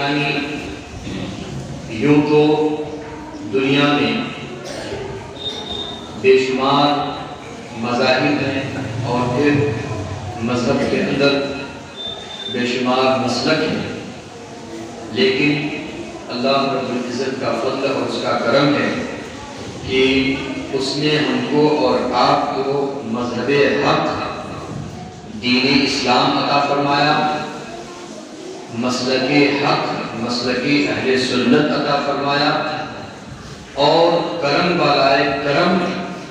یعنی یوں تو دنیا میں بے شمار مذاہب ہیں اور پھر مذہب کے اندر بے شمار مسلک ہیں، لیکن اللہ رب العزت کا فضل اور اس کا کرم ہے کہ اس نے ہم کو اور آپ کو مذہب حق دین اسلام عطا فرمایا، مسلک حق مسلک اہل سنت عطا فرمایا، اور کرم بالائے کرم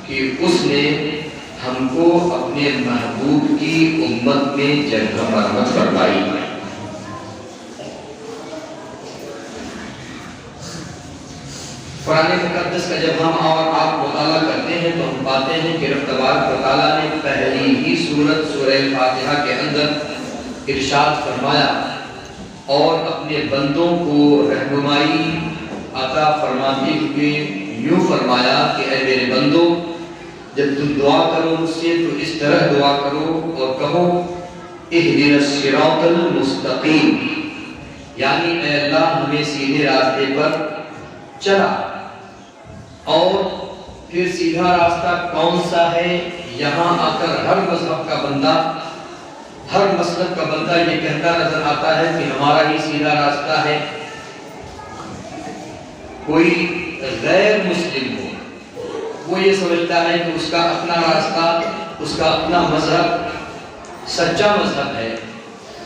کہ اس نے ہم کو اپنے محبوب کی امت میں جگہ مرحمت فرمائی۔ قرآن مقدس کا جب ہم اور آپ مطالعہ کرتے ہیں تو ہم پاتے ہیں کہ رب تبارک و تعالیٰ نے پہلی ہی سورت سورہ فاتحہ کے اندر ارشاد فرمایا اور اپنے بندوں کو رہنمائی عطا فرماتے ہوئے یوں فرمایا کہ اے میرے بندو، جب تم دعا کرو مجھ سے تو اس طرح دعا کرو اور کہو اہدنا الصراط المستقیم، یعنی اے اللہ ہمیں سیدھے راستے پر چلا۔ اور پھر سیدھا راستہ کون سا ہے؟ یہاں آ کر ہر مذہب کا بندہ، ہر مسلک کا بندہ یہ کہتا نظر آتا ہے کہ ہمارا ہی سیدھا راستہ ہے۔ کوئی غیر مسلم ہو وہ یہ سمجھتا ہے کہ اس کا اپنا راستہ، اس کا اپنا مذہب سچا مذہب ہے،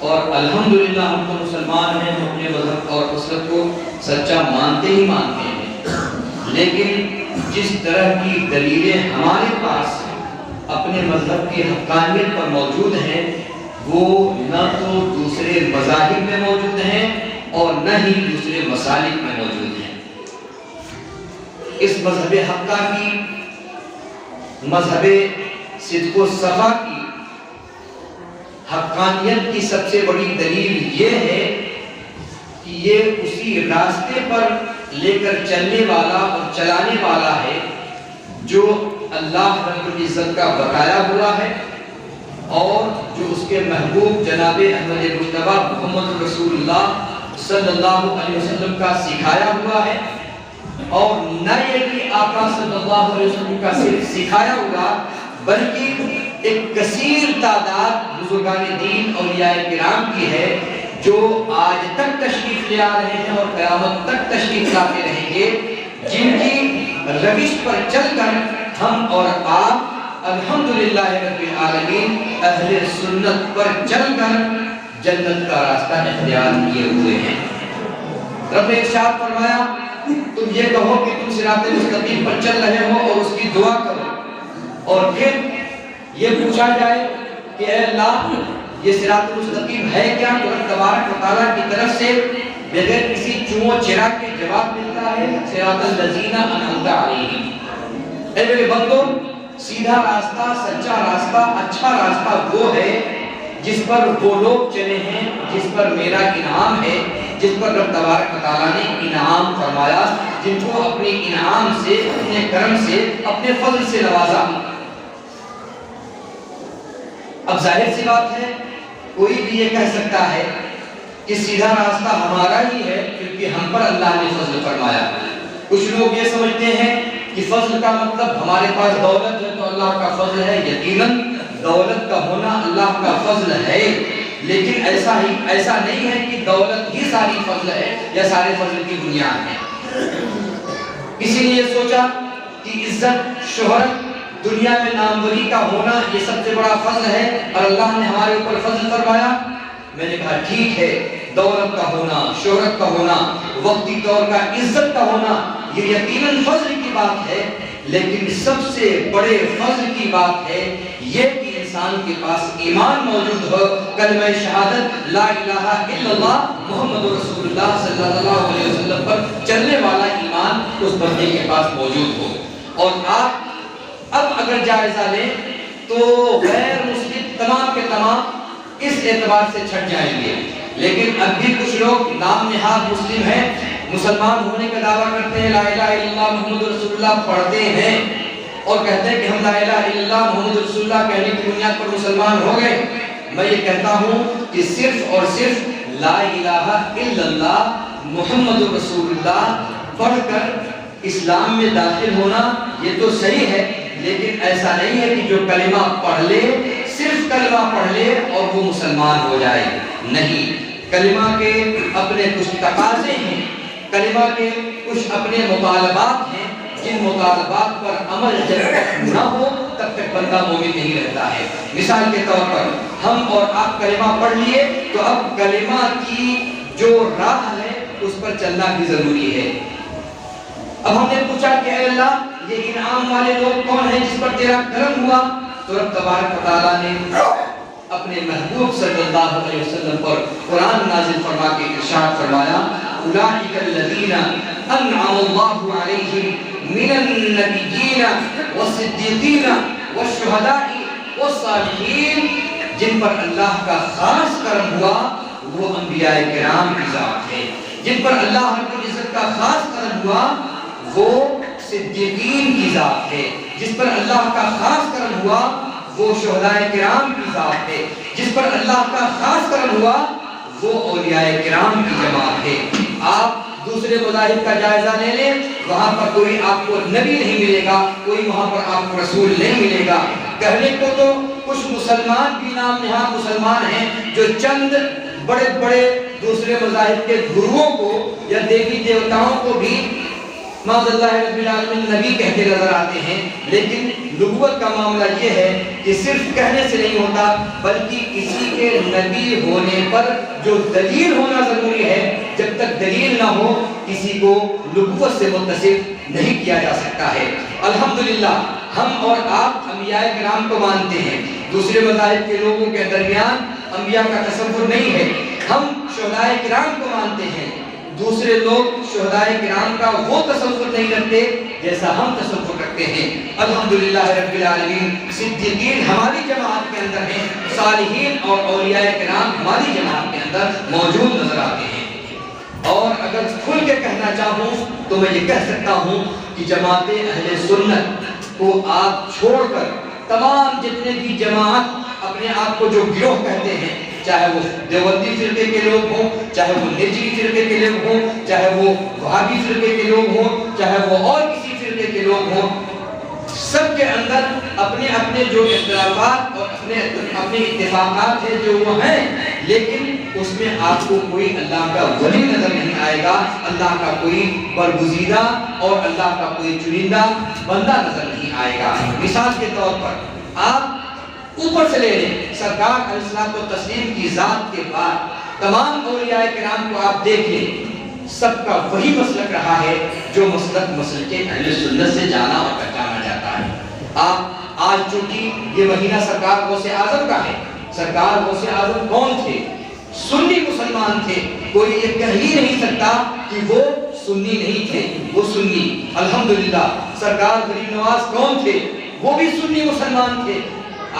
اور الحمدللہ ہم تو مسلمان ہیں، ہم اپنے مذہب اور مسلک کو سچا مانتے ہی مانتے ہیں، لیکن جس طرح کی دلیلیں ہمارے پاس اپنے مذہب کی حقانیت پر موجود ہیں وہ نہ تو دوسرے مذاہب میں موجود ہیں اور نہ ہی دوسرے مسالک میں موجود ہیں۔ اس مذہب حقہ کی، مذہب صدق و صفا کی حقانیت کی سب سے بڑی دلیل یہ ہے کہ یہ اسی راستے پر لے کر چلنے والا اور چلانے والا ہے جو اللہ رب العزت کا بتایا ہوا ہے اور جو اس کے محبوب جناب احمد مجتبی محمد رسول اللہ صلی اللہ علیہ وسلم کا سکھایا ہوا ہے، اور نہ یہ کہ آقا صلی اللہ علیہ وسلم کا صرف سکھایا ہوا بلکہ ایک کثیر تعداد بزرگان دین اولیاء کرام کی ہے جو آج تک تشریف لے آ رہے ہیں اور قیامت تک تشریف لاتے رہیں گے، جن کی روش پر چل کر ہم اور آپ الحمدللہ رب العالمین اہل سنت پر چل کر جنت کا راستہ اختیار کیے ہوئے ہیں۔ رب نے ارشاد فرمایا تم یہ کہو کہ تم صراط مستقیم پر چل رہے ہو اور اس کی دعا کرو، اور پھر یہ پوچھا جائے کہ اے اللہ یہ صراط مستقیم ہے کیا؟ تو رب تبارک و تعالیٰ کی طرف سے بغیر کسی چون و چرا کے جواب ملتا ہے صراط الذین انعمت علیہم۔ اے میرے بندو، سیدھا راستہ، سچا راستہ، اچھا راستہ وہ ہے جس پر وہ لوگ چلے ہیں جس پر میرا انعام ہے، جس پر رب تبارک و تعالیٰ نے انعام فرمایا، جن کو اپنے انعام سے، اپنے کرم سے، اپنے فضل سے نوازا۔ اب ظاہر سی بات ہے کوئی بھی یہ کہہ سکتا ہے کہ سیدھا راستہ ہمارا ہی ہے کیونکہ ہم پر اللہ نے فضل فرمایا۔ کچھ لوگ یہ سمجھتے ہیں کہ فضل کا مطلب ہمارے پاس دولت ہے تو اللہ کا فضل ہے۔ یقیناً دولت کا ہونا اللہ کا فضل ہے، لیکن ایسا نہیں ہے کہ دولت ہی ساری فضل ہے یا سارے فضل کی بنیاد ہے۔ کسی نے یہ سوچا کہ عزت، شہرت، دنیا میں ناموری کا ہونا یہ سب سے بڑا فضل ہے اور اللہ نے ہمارے اوپر فضل فرمایا۔ میں نے کہا ٹھیک ہے، دولت کا ہونا، شہرت کا ہونا، وقتی طور کا عزت کا ہونا یہ یقیناً فضل کی بات ہے، لیکن سب سے بڑے فضل کی بات ہے یہ کہ انسان کے پاس ایمان موجود ہو، کلمہ شہادت لا الہ الا اللہ محمد رسول اللہ صلی اللہ علیہ وسلم پر چلنے والا ایمان اس بندے کے پاس موجود ہو۔ اور آپ اب اگر جائزہ لیں تو غیر مسلم تمام کے تمام اس اعتبار سے چھٹ جائیں گے، لیکن اب بھی کچھ لوگ نام نہاد مسلم ہیں، مسلمان ہونے کا دعویٰ کرتے ہیں، لا الہ الا اللہ محمد رسول اللہ پڑھتے ہیں اور کہتے ہیں کہ ہم لا الہ الا اللہ محمد رسول اللہ کہنے کی بنیاد پر مسلمان ہو گئے۔ میں یہ کہتا ہوں کہ صرف اور صرف لا الہ الا اللہ محمد رسول اللہ پڑھ کر اسلام میں داخل ہونا یہ تو صحیح ہے، لیکن ایسا نہیں ہے کہ جو کلمہ پڑھ لے، صرف کلمہ پڑھ لے اور وہ مسلمان ہو جائے، نہیں۔ کلمہ کے اپنے کچھ تقاضے ہیں، کلمہ کے کچھ اپنے مطالبات ہیں، جن مطالبات پر عمل جب تک نہ ہو تب تک بندہ مومن نہیں رہتا ہے۔ مثال کے طور پر ہم اور آپ کلمہ پڑھ لیے تو اب کلمہ کی جو راہ ہے اس پر چلنا بھی ضروری ہے۔ اب ہم نے پوچھا کہ اے اللہ یہ انعام والے لوگ کون ہیں جس پر تیرا کرم ہوا؟ تو رب تبارک و تعالیٰ نے اپنے محبوب صلی اللہ علیہ وسلم پر قرآن نازل فرما کے ارشاد فرمایا اولئک الذین انعم اللہ علیہم من النبیین والصدیقین والشہداء والصالحین، جن پر اللہ کا خاص کرم ہوا وہ انبیاء کرام کی ذات ہے، جن پر اللہ رب العزت کا خاص کرم ہوا وہ صدیقین کی ذات ہے، جس پر اللہ کا خاص کرم ہوا وہ شہداء کرام کی ذات ہے، جس پر اللہ کا خاص کرم ہوا وہ اولیاء کرام کی جماعت ہے۔ آپ دوسرے مذاہب کا جائزہ لے لیں، وہاں پر کوئی آپ کو نبی نہیں ملے گا، کوئی وہاں پر آپ کو رسول نہیں ملے گا۔ کہنے کو تو کچھ مسلمان بھی نام نہاد مسلمان ہیں جو چند بڑے بڑے دوسرے مذاہب کے گروؤں کو یا دیوی دیوتاؤں کو بھی معاذ اللہ رب العالمین نبی کہتے نظر آتے ہیں، لیکن نبوت کا معاملہ یہ ہے کہ صرف کہنے سے نہیں ہوتا بلکہ کسی کے نبی ہونے پر جو دلیل ہونا ضروری ہے، جب تک دلیل نہ ہو کسی کو نبوت سے متصف نہیں کیا جا سکتا ہے۔ الحمدللہ ہم اور آپ انبیاء کرام کو مانتے ہیں، دوسرے مذاہب کے لوگوں کے درمیان انبیاء کا تصور نہیں ہے۔ ہم شہداء کرام کو مانتے ہیں، دوسرے لوگ شہداء کرام کا وہ تصور نہیں رکھتے جیسا ہم تصور رکھتے ہیں۔ الحمدللہ رب العالمین صدیقین ہماری جماعت کے اندر ہیں، صالحین اور اولیاء کرام ہماری جماعت کے اندر موجود نظر آتے ہیں۔ اور اگر کھل کے کہنا چاہوں تو میں یہ کہہ سکتا ہوں کہ جماعت اہل سنت کو آپ چھوڑ کر تمام جتنے بھی جماعت اپنے آپ کو جو گروہ کہتے ہیں، چاہے وہ دیوبندی فرقے کے لوگ ہوں، چاہے وہ نجی فرقے کے لوگ ہوں، چاہے وہ وہابی فرقے کے لوگ ہوں، چاہے وہ اور کسی فرقے کے لوگ ہوں، سب کے اندر اپنے اپنے جو اختلافات اور اپنے اتفاقات ہیں جو وہ ہیں، لیکن اس میں آپ کو کوئی اللہ کا ولی نظر نہیں آئے گا، اللہ کا کوئی برگزیدہ اور اللہ کا کوئی چنندہ بندہ نظر نہیں آئے گا۔ مثال کے طور پر آپ اوپر سے لے لیں، سرکار علیہ الصلوۃ والتسلیم کی ذات کے بعد تمام اولیاء کرام کو آپ دیکھ لیں، سب کا وہی مسلک رہا ہے جو مسلک اہل سنت سے جانا اور پہچانا جاتا ہے۔ آپ آج چونکہ یہ مہینہ سرکار غوث اعظم کا ہے، سرکار غوث اعظم کون تھے؟ سنی مسلمان تھے، کوئی یہ کہہ ہی نہیں سکتا کہ وہ سنی نہیں تھے، وہ سنی۔ الحمدللہ سرکار غریب نواز کون تھے؟ وہ بھی سنی مسلمان تھے۔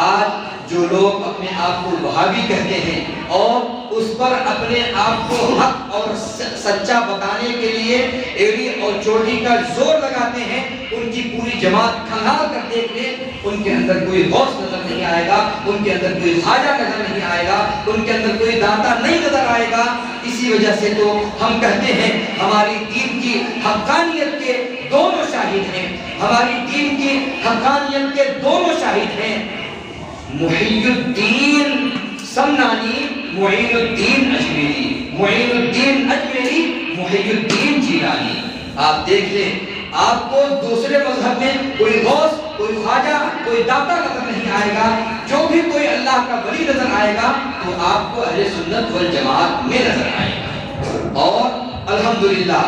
آج جو لوگ اپنے آپ کو وہابی کہتے ہیں اور اس پر اپنے آپ کو حق اور سچا بتانے کے لیے ایڑی اور چوٹی کا زور لگاتے ہیں، ان کی پوری جماعت کھنگال کر دیکھ لیں، ان کے اندر کوئی غوث نظر نہیں آئے گا، ان کے اندر کوئی خواجہ نظر نہیں آئے گا، ان کے اندر کوئی داتا نہیں نظر آئے گا۔ اسی وجہ سے تو ہم کہتے ہیں ہماری دین کی حقانیت کے دونوں شاہد ہیں، ہماری دین کی حقانیت کے دونوں شاہد ہیں، محی الدین سمنانی، معین الدین اجمیری، معین الدین اجمیری، محی الدین جیلانی۔ آپ دیکھ لیں آپ کو دوسرے مذہب میں کوئی غوث، کوئی خواجہ، کوئی داتا نظر نہیں آئے گا، جو بھی کوئی اللہ کا ولی نظر آئے گا تو آپ کو اہل سنت والجماعت میں نظر آئے گا۔ اور الحمدللہ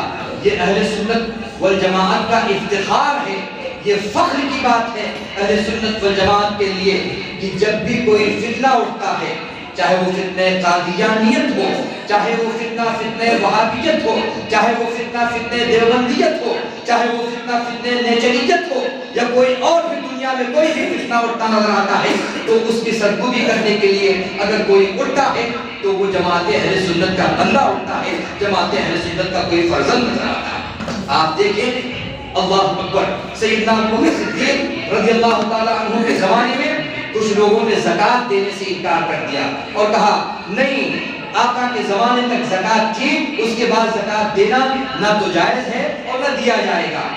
یہ اہل سنت والجماعت کا افتخار ہے، یہ فخر کی بات ہے اہل سنت والجماعت کے لیے کہ جب بھی کوئی فتنہ اٹھتا ہے، چاہے وہ فتنہ قادیانیت ہو، چاہے وہ فتنہ وہابیت ہو، چاہے وہ فتنہ دیوبندیت ہو، چاہے وہ فتنہ نیچریت ہو، یا کوئی اور بھی دنیا میں کوئی بھی فتنہ اٹھتا نظر آتا ہے تو اس کی سرکوبی کرنے کے لیے اگر کوئی اٹھتا ہے تو وہ جماعت اہل سنت کا بندہ اٹھتا ہے، جماعت اہل سنت کا کوئی فرزند نظر آتا ہے۔ آپ دیکھیں اللہ اکبر، سیدنا ابوبکر صدیق رضی اللہ تعالی عنہ کے زمانے میں کچھ لوگوں نے زکات دینے سے انکار کر دیا اور کہا نہیں، آقا کے زمانے تک زکات تھی، اس کے بعد زکات دینا نہ تو جائز ہے اور نہ دیا جائے گا۔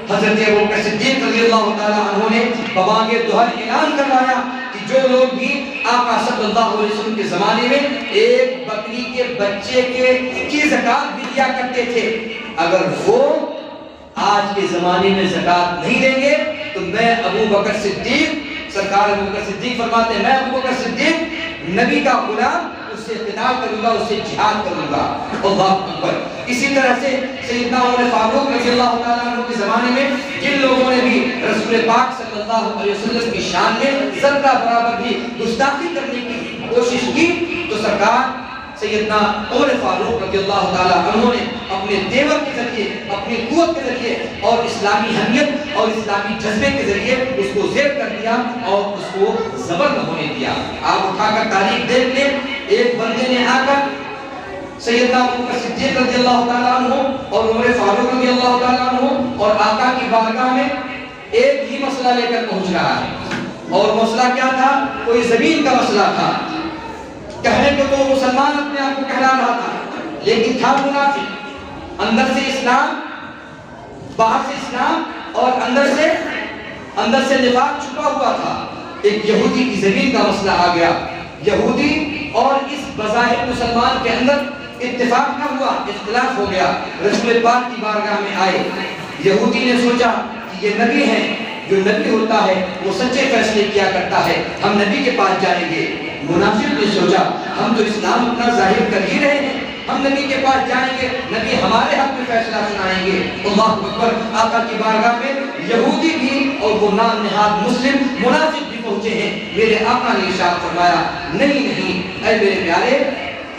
حضرت ابوبکر صدیق رضی اللہ تعالیٰ عنہ نے ببانگ دہر اعلان کروایا کہ جو لوگ بھی آقا صلی اللہ علیہ وسلم کے زمانے میں ایک بکری کے بچے کی زکات بھی دیا کرتے تھے، اگر وہ آج کے زمانے میں زکات نہیں دیں گے تو میں ابوبکر صدیق، سرکار ابوبکر صدیق فرماتے ہیں میں ابوبکر صدیق نبی کا غلام اس سے قتال کروں گا، اس سے جہاد کروں گا۔ اللہ اکبر۔ اسی طرح سے سیدنا عمر فاروق رضی اللہ تعالیٰ عنہ کے زمانے میں جن لوگوں نے بھی رسول پاک صلی اللہ علیہ وسلم کی شان میں ذرہ برابر بھی گستاخی کرنے کی کوشش کی تو سرکار سیدنا عمر فاروق رضی اللہ تعالیٰ عنہ نے اپنے تیور کے ذریعے، اپنی قوت کے ذریعے اور اسلامی حمیت اور اسلامی جذبے کے ذریعے اس کو زیر کر دیا اور اس کو زبر نہ ہونے دیا۔ آپ اٹھا کر تاریخ دیکھ لیں، ایک بندے نے آ کر سیدنا ابوبکر صدیق رضی اللہ تعالیٰ عنہ اور عمر فاروق رضی اللہ تعالیٰ عنہ اور آقا کی بارگاہ میں ایک ہی مسئلہ لے کر پہنچ رہا ہے، اور مسئلہ کیا تھا؟ کوئی زمین کا مسئلہ تھا۔ کہنے کو تو مسلمان اپنے آپ کو کہلا رہا تھا، لیکن تھا منافق، اندر سے اسلام، باہر سے اسلام اور اندر سے نفاق چھپا ہوا تھا۔ ایک یہودی کی زمین کا مسئلہ آ گیا، یہودی اور اس بظاہر مسلمان کے اندر اتفاق نہ ہوا، اختلاف ہو گیا۔ رسول پاک کی بارگاہ میں آئے، یہودی نے سوچا کہ یہ نبی ہیں، جو نبی ہوتا ہے وہ سچے فیصلے کیا کرتا ہے، ہم نبی کے پاس جائیں گے۔ منافق نے سوچا ہم تو اسلام اپنا ظاہر کر ہی رہے ہیں، ہم نبی کے پاس جائیں گے، نبی ہمارے حق میں فیصلہ سنائیں گے۔ اللہ اکبر۔ آقا کی بارگاہ میں یہودی بھی اور وہ نام نہاد مسلم منافق بھی پہنچے ہیں۔ میرے آقا نے ارشاد فرمایا نہیں نہیں اے میرے پیارے،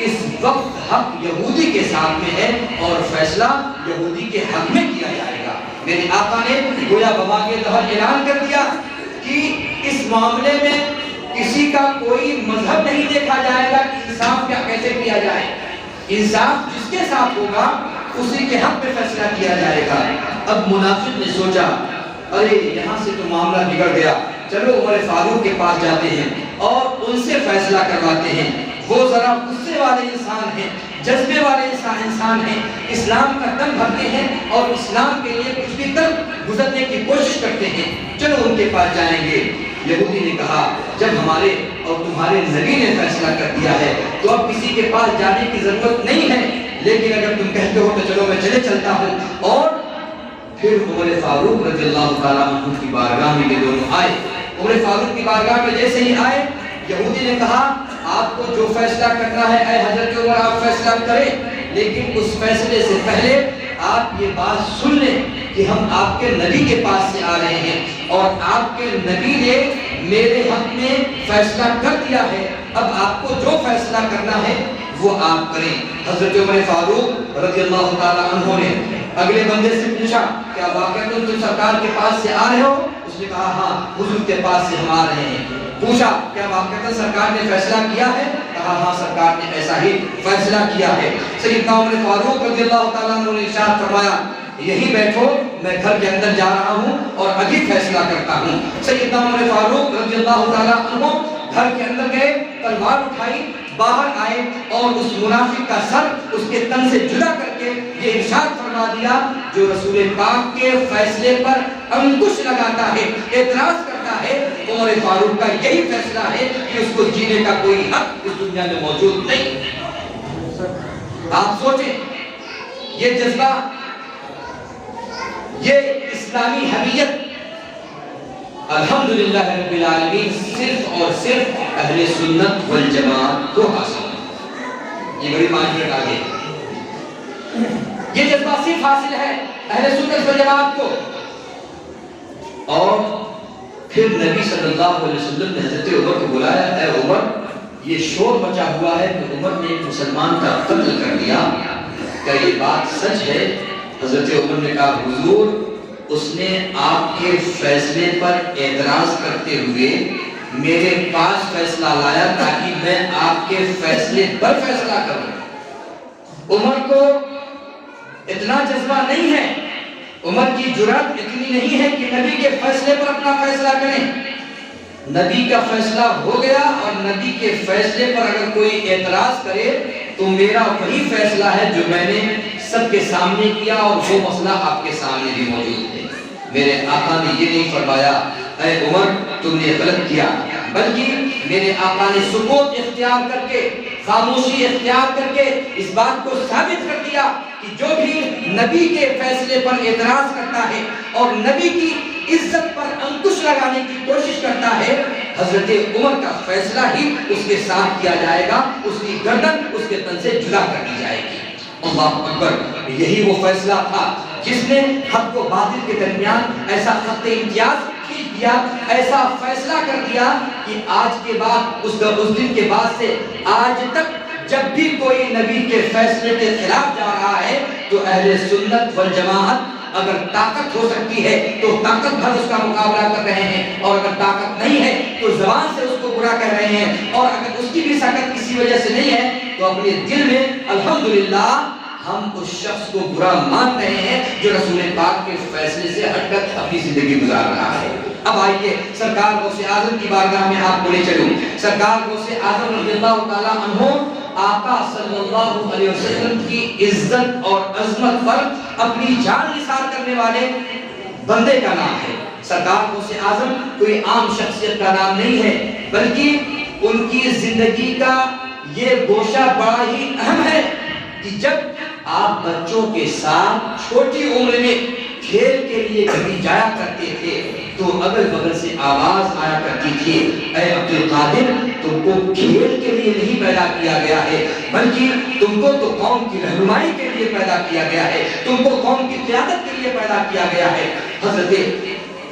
اس وقت حق یہودی کے ساتھ میں ہے اور فیصلہ یہودی کے حق میں کیا جائے گا۔ میرے آقا نے گویا ببانگ دہر اعلان کر دیا کہ اس معاملے میں کسی کا کوئی مذہب نہیں دیکھا جائے گا کہ انصاف کیا کیسے کیا جائے، انصاف جس کے ساتھ ہوگا اسی کے حق میں فیصلہ کیا جائے گا۔ اب منافق نے سوچا ارے یہاں سے تو معاملہ بگڑ گیا، چلو عمر فاروق کے پاس جاتے ہیں اور ان سے فیصلہ کرواتے ہیں، وہ ذرا غصے والے انسان ہیں، جذبے والے انسان ہیں، اسلام کا دم بھرتے ہیں اور اسلام کے لیے کچھ بھی کر گزرنے کی کوشش کرتے ہیں، چلو ان کے پاس جائیں گے۔ یہودی نے کہا جب ہمارے اور تمہارے نبی نے فیصلہ کر دیا ہے تو اب کسی کے پاس جانے کی ضرورت نہیں ہے، لیکن اگر تم کہتے ہو تو چلو میں چلتا ہوں۔ اور پھر عمر فاروق رضی اللہ تعالیٰ عنہ کی بارگاہ میں یہ دونوں آئے۔ عمر فاروق کی بارگاہ میں جیسے ہی آئے، یہودی نے کہا آپ کو جو فیصلہ کرنا ہے اے حضرت عمر آپ فیصلہ کریں، لیکن اس فیصلے سے پہلے آپ یہ بات سن لیں کہ ہم آپ کے نبی کے پاس سے آ رہے ہیں اور آپ کے نبی نے میرے حق میں فیصلہ کر دیا ہے، اب آپ کو جو فیصلہ کرنا ہے وہ آپ کریں۔ حضرت عمر فاروق رضی اللہ تعالیٰ عنہ نے اگلے بندے سے پوچھا کیا واقعہ تم سرکار کے پاس سے آ رہے ہو؟ اس نے کہا ہاں حضور کے پاس سے ہم آ رہے ہیں۔ پوچھا کیا واقعہ سرکار نے فیصلہ کیا ہے؟ کہا ہاں سرکار نے ایسا ہی فیصلہ کیا ہے۔ سیدنا عمر فاروق رضی اللہ تعالیٰ عنہ نے ارشاد فرمایا یہی بیٹھو میں گھر کے اندر جا رہا ہوں اور ابھی فیصلہ کرتا ہوں۔ سیدنا عمر فاروق رضی اللہ تعالیٰ عنہ گھر کے اندر گئے، تلوار اٹھائی، باہر آئے اور اس منافق کا سر اس کے تن سے جدا کر کے یہ ارشاد فرما دیا جو رسول پاک کے فیصلے پر انکش لگاتا ہے، اعتراض کرتا ہے، عمر فاروق کا یہی فیصلہ ہے کہ اس کو جینے کا کوئی حق اس دنیا میں موجود نہیں۔ آپ سوچیں یہ جذبہ، یہ اسلامی حمیت الحمدللہ رب العالمین صرف اور صرف اہل سنت والجماعت کو حاصل ہے۔ یہ بڑی 5 منٹ آگے، یہ جذبہ صرف حاصل ہے اہل سنت والجماعت کو۔ اور پھر نبی صلی اللہ علیہ وسلم نے حضرت عمر کو بلایا، اے عمر یہ شور مچا ہوا ہے کہ عمر نے ایک مسلمان کا قتل کر دیا، کیا یہ بات سچ ہے؟ حضرت عمر نے کہا حضور اس نے آپ کے فیصلے پر اعتراض کرتے ہوئے میرے پاس فیصلہ لایا تاکہ میں آپ کے فیصلے پر فیصلہ کروں۔ عمر کو اتنا جذبہ نہیں ہے، عمر کی جرات اتنی نہیں ہے کہ نبی کے فیصلے پر اپنا فیصلہ کریں۔ نبی کا فیصلہ ہو گیا اور نبی کے فیصلے پر اگر کوئی اعتراض کرے تو میرا وہی فیصلہ ہے جو میں نے سب کے سامنے کیا، اور وہ مسئلہ آپ کے سامنے بھی موجود ہے۔ میرے آقا نے یہ نہیں فرمایا اے عمر تم نے غلط کیا، بلکہ میرے آقا نے سکوت اختیار کر کے، خاموشی اختیار کر کے اس بات کو ثابت کر دیا کہ جو بھی نبی کے فیصلے پر اعتراض کرتا ہے اور نبی کی عزت پر انکش لگانے کی کوشش کرتا ہے، حضرت عمر کا فیصلہ ہی اس کے ساتھ کیا جائے گا، اس کی گردن اس کے تن سے جدا کر دی جائے گی۔ اللہ اکبر! یہی وہ فیصلہ تھا جس نے حق و باطل کے درمیان ایسا خط امتیاز کھینچ دیا، ایسا فیصلہ کر دیا کہ آج کے بعد اس دن کے بعد سے آج تک جب بھی کوئی نبی کے فیصلے کے خلاف جا رہا ہے تو اہل سنت والجماعت اگر طاقت ہو سکتی ہے تو طاقت بھر اس کا مقابلہ کر رہے ہیں، اور اگر طاقت نہیں ہے تو زبان سے اس کو برا کہہ رہے ہیں، اور اگر اس کی بھی طاقت کسی وجہ سے نہیں ہے تو اپنے دل میں الحمدللہ ہم اس شخص کو برا مان رہے ہیں جو رسول پاک کے فیصلے سے ہٹ کر اپنی زندگی گزار رہا ہے۔ اب آئیے سرکار غوث اعظم کی بارگاہ میں آپ کو لے چلوں۔ سرکار غوث اعظم رضی اللہ تعالیٰ عنہ آقا صلی اللہ علیہ وسلم کی عزت اور عظمت پر اپنی جان نثار کرنے والے بندے کا نام ہے۔ سرکار غوث اعظم کوئی عام شخصیت کا نام نہیں ہے، بلکہ ان کی زندگی کا یہ گوشہ بڑا ہی اہم ہے کہ جب آپ بچوں کے ساتھ چھوٹی عمر میں کھیل کے لیے کبھی جایا کرتے تھے تو اگل بغل سے آواز آیا کرتی تھی، اے عبدالقادر تم کو کھیل کے لیے نہیں پیدا کیا گیا ہے، بلکہ تم کو تو قوم کی رہنمائی کے لیے پیدا کیا گیا ہے، تم کو قوم کی قیادت کے لیے پیدا کیا گیا ہے۔ حضرت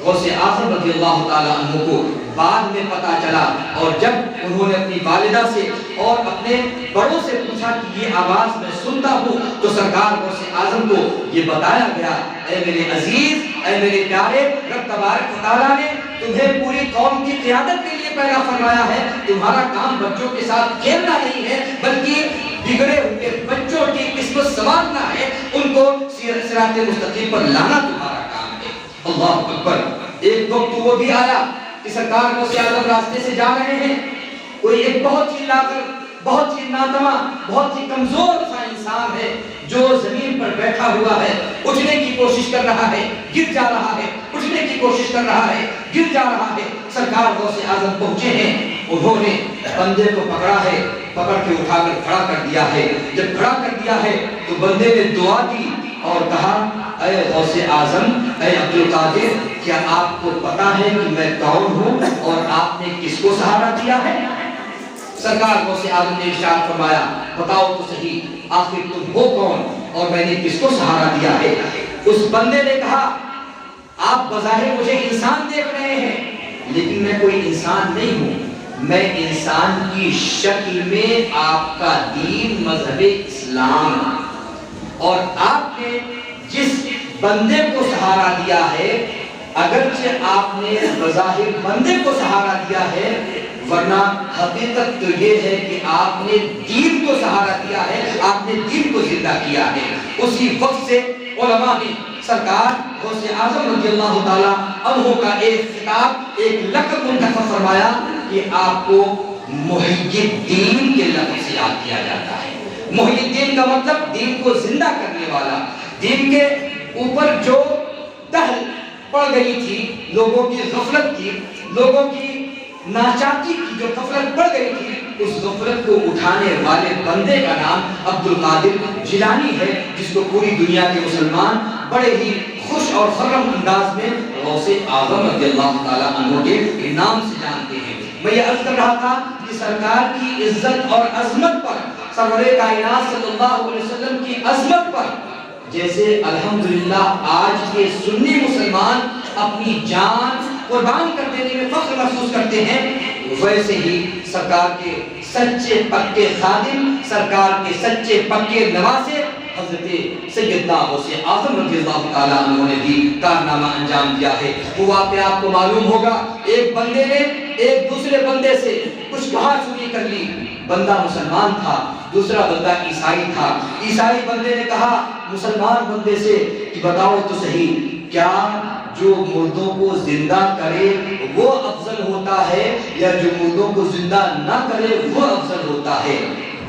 غوث اعظم رضی اللہ تعالیٰ عنہ کو بعد میں پتا چلا، اور جب انہوں نے اپنی والدہ سے اور اپنے بڑوں سے پوچھا کہ یہ آواز میں سنتا ہوں، تو سرکار غوث اعظم کو یہ بتایا گیا، اے میرے عزیز، اے میرے پیارے، رب تبارک و تعالیٰ نے تمہیں پوری قوم کی قیادت کے لیے پیدا فرمایا ہے، تمہارا کام بچوں کے ساتھ کھیلنا نہیں ہے، بلکہ بگڑے ہوئے بچوں کی قسمت سنوارنا ہے، ان کو صراط مستقیم پر لانا تمہارا کام ہے۔ اللہ اکبر! ایک وقت وہ بھی آیا کہ سرکار غوث اعظم راستے سے جا رہے ہیں، کوئی ایک بہت ہی لاغر، بہت ہی ناتواں، بہت ہی کمزور سا انسان ہے جو زمین پر بیٹھا ہوا ہے، اٹھنے کی کوشش کر رہا ہے، گر جا رہا ہے، اٹھنے کی کوشش کر رہا ہے، گر جا رہا ہے۔ سرکار غوث اعظم پہنچے ہیں، انہوں نے بندے کو پکڑا ہے، پکڑ کے اٹھا کر کھڑا کر دیا ہے۔ جب کھڑا کر دیا ہے تو بندے نے دعا دی اور کہا، اے غوث اعظم، اے عبدالقادر، کیا آپ کو پتا ہے کہ میں کون ہوں اور آپ نے کس کو سہارا دیا ہے؟ سرکار غوث اعظم نے ارشاد فرمایا، بتاؤ تو صحیح، آخر تم ہو کون اور میں نے کس کو سہارا دیا ہے؟ اس بندے نے کہا، آپ بظاہر مجھے انسان دیکھ رہے ہیں، لیکن میں کوئی انسان نہیں ہوں، میں انسان کی شکل میں آپ کا دین مذہب اسلام، اور آپ نے جس بندے کو سہارا دیا ہے، اگرچہ آپ نے بظاہر بندے کو سہارا دیا ہے، ورنہ حقیقت تو یہ ہے کہ آپ نے دین کو سہارا دیا ہے، آپ نے دین کو زندہ کیا ہے۔ اسی وقت سے علماء نے سرکار غوث اعظم رضی اللہ تعالیٰ عنہ کا ایک خطاب، ایک لقب منتخب فرمایا کہ آپ کو محی الدین کے لقب سے یاد کیا جاتا ہے۔ محی الدین کا مطلب دین کو زندہ کرنے والا، دین کے اوپر جو دہل پڑ گئی تھی، لوگوں کی غفلت کی، لوگوں کی ناچاکی کی جو غفلت پڑ گئی تھی، اس غفلت کو اٹھانے والے بندے کا نام عبدالقادر جیلانی ہے، جس کو پوری دنیا کے مسلمان بڑے ہی خوش اور خرم انداز میں غوث اعظم رضی اللہ تعالیٰ عنہ کے نام سے جانتے ہیں۔ میں یہ عرض کر رہا تھا کہ سرکار کی عزت اور عظمت پر، سرور کائنات صلی اللہ علیہ وسلم کی عظمت پر، جیسے الحمدللہ آج کے سنی مسلمان اپنی جان قربان کر دینے میں فخر محسوس کرتے ہیں، ویسے ہی سرکار کے سچے پکے خادم، سرکار کے سچے پکے نواسے حضرت سیدنا غوث اعظم رضی اللہ تعالیٰ عنہ نے بھی کارنامہ انجام دیا ہے۔ وہ واقعہ آپ کو معلوم ہوگا، ایک بندے نے ایک دوسرے بندے سے کچھ کہا چوری کر لی، بندہ مسلمان تھا، دوسرا بندہ عیسائی تھا۔ عیسائی بندے نے کہا مسلمان بندے سے کہ بتاؤ تو صحیح، کیا جو مردوں کو زندہ کرے وہ افضل ہوتا ہے یا جو مردوں کو زندہ نہ کرے وہ افضل ہوتا ہے؟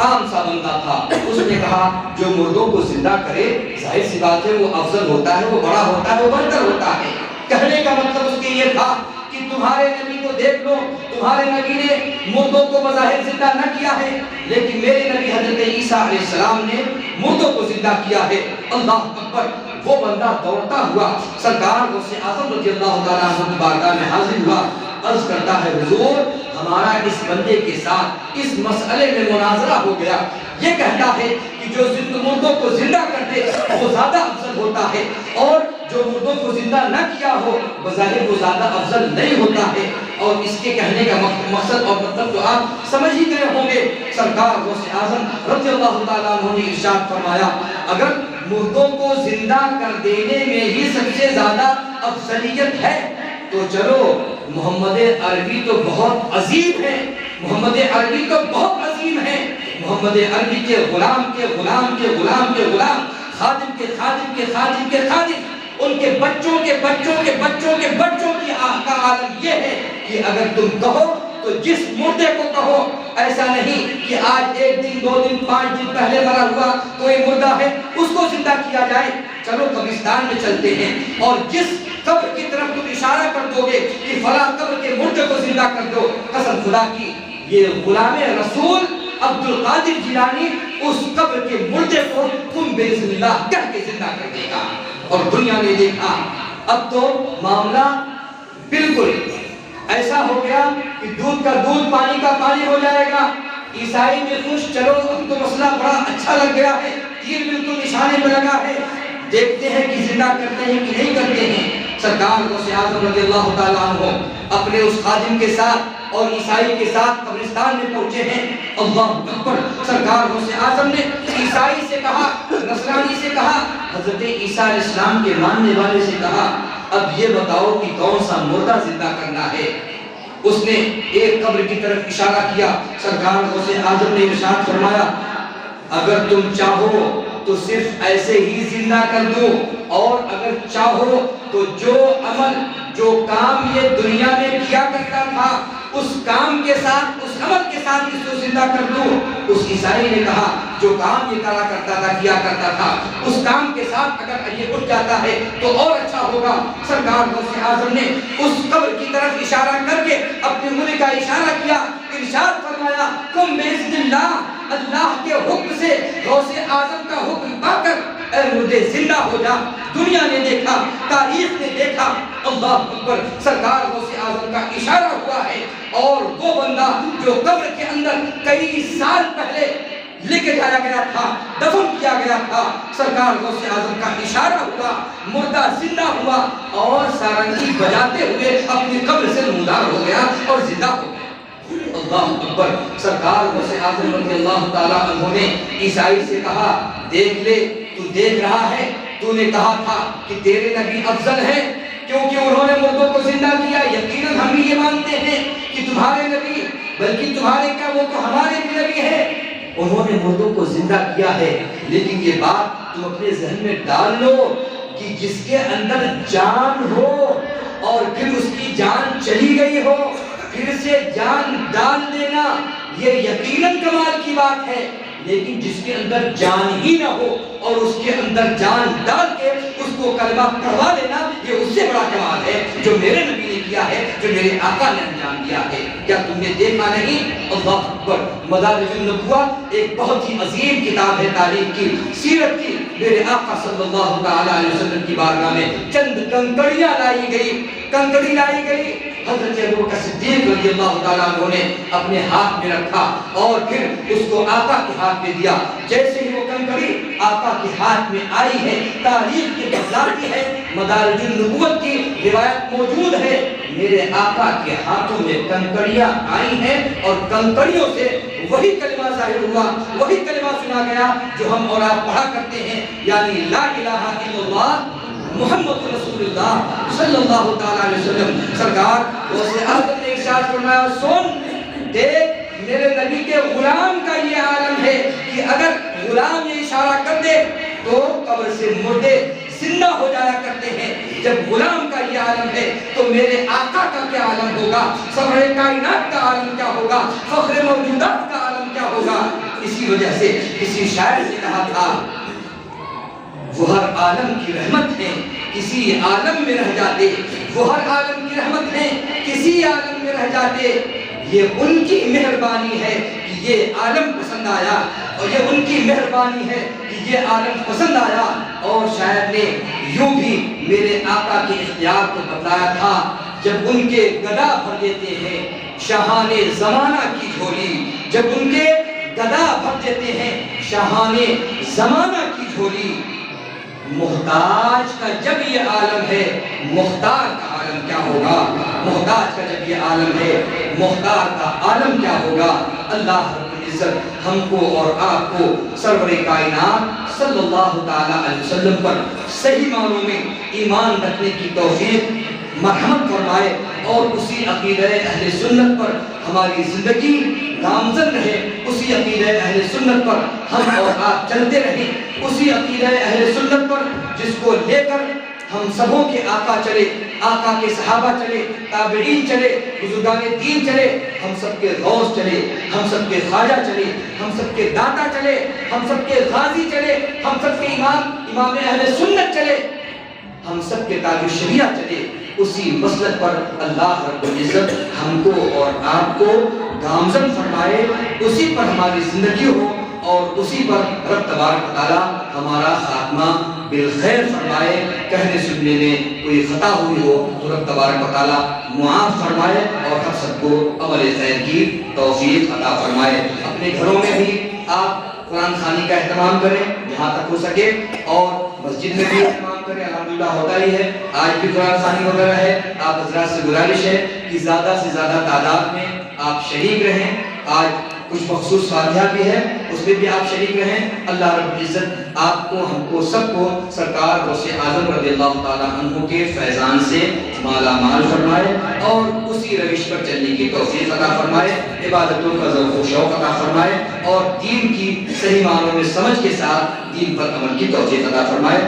عام سا بندہ تھا. اس نے کہا جو مردوں کو زندہ کرے ظاہر سی بات ہے وہ افضل ہوتا ہے, وہ بڑا ہوتا ہے, وہ برتر ہوتا ہے. کہنے کا مطلب اس کے یہ تھا کہ تمہارے نبی کو دیکھ لو, تمہارے نبی نے مردوں کو بظاہر زندہ نہ کیا ہے, لیکن میرے نبی حضرت عیسیٰ علیہ السلام نے مردوں کو زندہ کیا ہے. اللہ اکبر. وہ بندہ دوڑتا ہوا سرکار غوث اعظم رضی اللہ تعالیٰ عنہ کی بارگاہ میں حاضر ہوا, عرض کرتا ہے حضور ہمارا اس بندے کے ساتھ اس مسئلے میں مناظرہ ہو گیا. یہ کہتا ہے کہ جو مردوں کو زندہ کر دے وہ زیادہ افضل ہوتا ہے, اور جو مردوں کو زندہ نہ کیا ہو بظاہر وہ زیادہ افضل نہیں ہوتا ہے. اور اس کے کہنے کا مقصد اور مطلب تو آپ سمجھ ہی گئے ہوں گے. سرکار غوث اعظم رضی اللہ تعالیٰ عنہ نے ارشاد فرمایا اگر مردوں کو زندہ کر دینے میں ہی سب سے زیادہ افضلیت ہے تو چلو محمد عربی تو بہت عظیم ہے, محمد عربی تو بہت عظیم ہے, محمد عربی کے غلام کے غلام کے غلام کے غلام, خادم کے خادم کے خادم کے خادم, ان کے بچوں کے بچوں کے بچوں کے بچوں کی کا عالم یہ ہے کہ اگر تم کہو تو جس مردے کو کہو, ایسا نہیں کہ آج 1 دن 2 دن 5 دن پہلے مرا ہوا کوئی مردہ ہے اس کو زندہ کیا جائے, چلو قبرستان میں چلتے ہیں اور جس قبر کی طرف تم اشارہ کر دو گے کہ فلاں قبر کے مردے کو زندہ کر دو, قسم خدا کی یہ غلام رسول عبد القادر جیلانی اس قبر کے مردے کو تم بسم اللہ کہہ کے زندہ کر دے گا. اور دنیا نے دیکھا اب تو معاملہ بالکل ایسا ہو گیا کہ دودھ کا دودھ پانی کا پانی ہو جائے گا. عیسائی میں خوش, چلو اب تو مسئلہ بڑا اچھا لگ گیا ہے, تیر بالکل نشانے پہ لگا ہے, دیکھتے ہیں کہ زندہ کرتے ہیں کہ نہیں کرتے ہیں. سرکار غوث اعظم رضی اللہ تعالیٰ عنہ اپنے اس خادم کے ساتھ اور عیسائی کے ساتھ قبرستان میں پہنچے ہیں. اللہ اکبر. سرکار غوث اعظم نے عیسائی سے کہا, نصرانی سے کہا, حضرت عیسیٰ علیہ السلام کے ماننے والے سے کہا اب یہ بتاؤ کہ کون سا مردہ زندہ کرنا ہے. اس نے ایک قبر کی طرف اشارہ کیا. سرکار غوث اعظم نے ارشاد فرمایا اگر تم چاہو تو صرف ایسے ہی زندہ کر دو, اور اگر چاہو تو جو عمل جو کام یہ دنیا میں کیا کرتا تھا اس کام کے ساتھ اس عمل کے ساتھ اس کو زندہ کر دو. اس عیسائی نے کہا جو کام یہ کرا کرتا تھا کیا کرتا تھا اس کام کے ساتھ اگر یہ اٹھ جاتا ہے تو اور اچھا ہوگا. سرکار غوث اعظم نے اس قبر کی طرف اشارہ کر کے اپنے انگلی کا اشارہ کیا, ارشاد فرمایا تم باذن اللہ, اللہ کے حکم سے غوث اعظم کا حکم پا کر اے مردے زندہ ہو جا. دنیا نے دیکھا, تاریخ نے دیکھا. اللہ اکبر. سرکار غوث اعظم کا اشارہ ہوا ہے اور وہ بندہ جو قبر کے اندر کئی سال پہلے لے کے جایا گیا تھا, دفن کیا گیا تھا, سرکار غوث اعظم کا اشارہ ہوا, مردہ زندہ ہوا اور سارنگی بجاتے ہوئے اپنی قبر سے نمودار ہو گیا اور زندہ ہو گیا. اللہ اکبر. سرکار غوث اعظم رضی اللہ تعالیٰ عنہ نے عیسائی سے کہا دیکھ لے, تو دیکھ رہا ہے, تو نے کہا تھا کہ تیرے نبی افضل ہیں کیونکہ انہوں نے مردوں کو زندہ کیا. یقیناً ہم بھی یہ مانتے ہیں کہ تمہارے نبی, بلکہ تمہارے کیا وہ تو ہمارے بھی نبی ہیں, انہوں نے مردوں کو زندہ کیا ہے. لیکن یہ بات تم اپنے ذہن میں ڈال لو کہ جس کے اندر جان ہو اور پھر اس کی جان چلی گئی ہو, پھر سے جان ڈال دینا یہ یقیناً کمال کی بات ہے. لیکن جس کے اندر جان ہی نہ ہو اور اس کے اندر جان ڈال کے اس کو کلمہ پڑھوا لینا یہ اس سے بڑا کمال ہے جو میرے نبی نے کیا ہے, جو میرے آقا نے انجام دیا ہے. کیا تم نے دیکھا نہیں؟ اللہ اکبر. مدارج النبوہ ایک بہت ہی عظیم کتاب ہے تاریخ کی, سیرت کی. میرے آقا صلی اللہ تعالیٰ علیہ وسلم کی بارگاہ میں چند کنکڑیاں لائی گئی, کنکڑی لائی گئی. حضرت ابوبکر صدیق رضی اللہ تعالیٰ عنہ نے اپنے ہاتھ میں رکھا اور پھر اس کو آقا کے ہاتھ میں دیا. جیسے ہی وہ کنکڑی آقا کے ہاتھ میں آئی ہے, تاریخ کی بتلاتی ہے, مدارج النبوت کی روایت موجود ہے, میرے آقا کے ہاتھوں میں کنکڑیاں آئی ہیں اور کنکڑیوں سے وہی کلمہ ظاہر ہوا, وہی کلمہ سنا گیا جو ہم اور آپ پڑھا کرتے ہیں, یعنی لا الہ الا اللہ محمد رسول اللہ صلی اللہ تعالیٰ علیہ وسلم. سرکار غوث اعظم نے ارشاد فرمایا سن دیکھ میرے نبی کے غلام کا یہ عالم ہے کہ اگر غلام یہ اشارہ کر دے تو قبر سے مردے زندہ ہو جایا کرتے ہیں. جب غلام کا یہ عالم ہے تو میرے آقا کا کیا عالم ہوگا, سرور کائنات کا عالم کیا ہوگا, فخر موجودات کا عالم کیا ہوگا. اسی وجہ سے کسی شاعر نے کہا تھا وہ ہر عالم کی رحمت ہے کسی عالم میں رہ جاتے، وہ ہر عالم کی رحمت ہے کسی عالم میں رہ جاتے، یہ ان کی مہربانی ہے کہ یہ عالم پسند آیا، اور یہ ان کی مہربانی ہے کہ یہ عالم پسند آیا۔ اور شاعر نے یوں بھی میرے آقا کے اختیار کو بتلایا تھا، جب ان کے گدا بھر دیتے ہیں شاہان زمانہ کی جھولی، جب ان کے گدا بھر دیتے ہیں شاہان زمانہ کی جھولی، محتاج کا جب یہ عالم ہے مختار کا عالم کیا ہوگا، محتاج کا جب یہ عالم ہے مختار کا عالم کیا ہوگا۔ اللہ رب العزت ہم کو اور آپ کو سرور کائنات صلی اللہ تعالیٰ علیہ وسلم پر صحیح معنوں میں ایمان رکھنے کی توفیق مرحمت فرمائے، اور اسی عقیدہ اہل سنت پر ہماری زندگی گامزن رہے، اسی عقیدہ اہل سنت پر ہم اور آپ چلتے رہیں، اسی عقیدہ اہل سنت پر جس کو لے کر ہم سبوں کے آقا چلے، آقا کے صحابہ چلے، تابعین چلے، بزرگان دین چلے، ہم سب کے غوث چلے، ہم سب کے خواجہ چلے، ہم سب کے داتا چلے، ہم سب کے غازی چلے، ہم سب کے امام اہل سنت چلے، ہم سب کے تاج الشریعہ چلے، اسی مسلک پر اللہ رب العزت ہم کو اور آپ کو گامزن فرمائے، اسی پر ہماری زندگی ہو، اور اسی پر رب تبارک و تعالی ہمارا خاتمہ بالخیر فرمائے۔ کہنے سننے میں کوئی خطا ہوئی ہو تو رب تبارک و تعالی معاف فرمائے، اور ہم سب کو عمل خیر کی توفیق عطا فرمائے۔ اپنے گھروں میں بھی آپ قرآن خوانی کا اہتمام کریں جہاں تک ہو سکے، اور مسجد میں بھی اہتمام کریں، الحمدللہ ہوتا ہی ہے، آج بھی قرآن خوانی وغیرہ ہے۔ آپ حضرات سے گزارش ہے کہ زیادہ سے زیادہ تعداد میں آپ شریک رہیں، آج کچھ مخصوص فاتحہ بھی ہے، اس میں بھی آپ شریک رہیں۔ اللہ رب العزت آپ کو، ہم کو، سب کو سرکار غوث اعظم رضی اللہ تعالیٰ عنہ کے فیضان سے مالا مال فرمائے، اور اسی روش پر چلنے کی توفیق عطا فرمائے، عبادتوں کا ذوق و شوق عطا فرمائے، اور دین کی صحیح معنوں میں سمجھ کے ساتھ دین پر عمل کی توفیق عطا فرمائے۔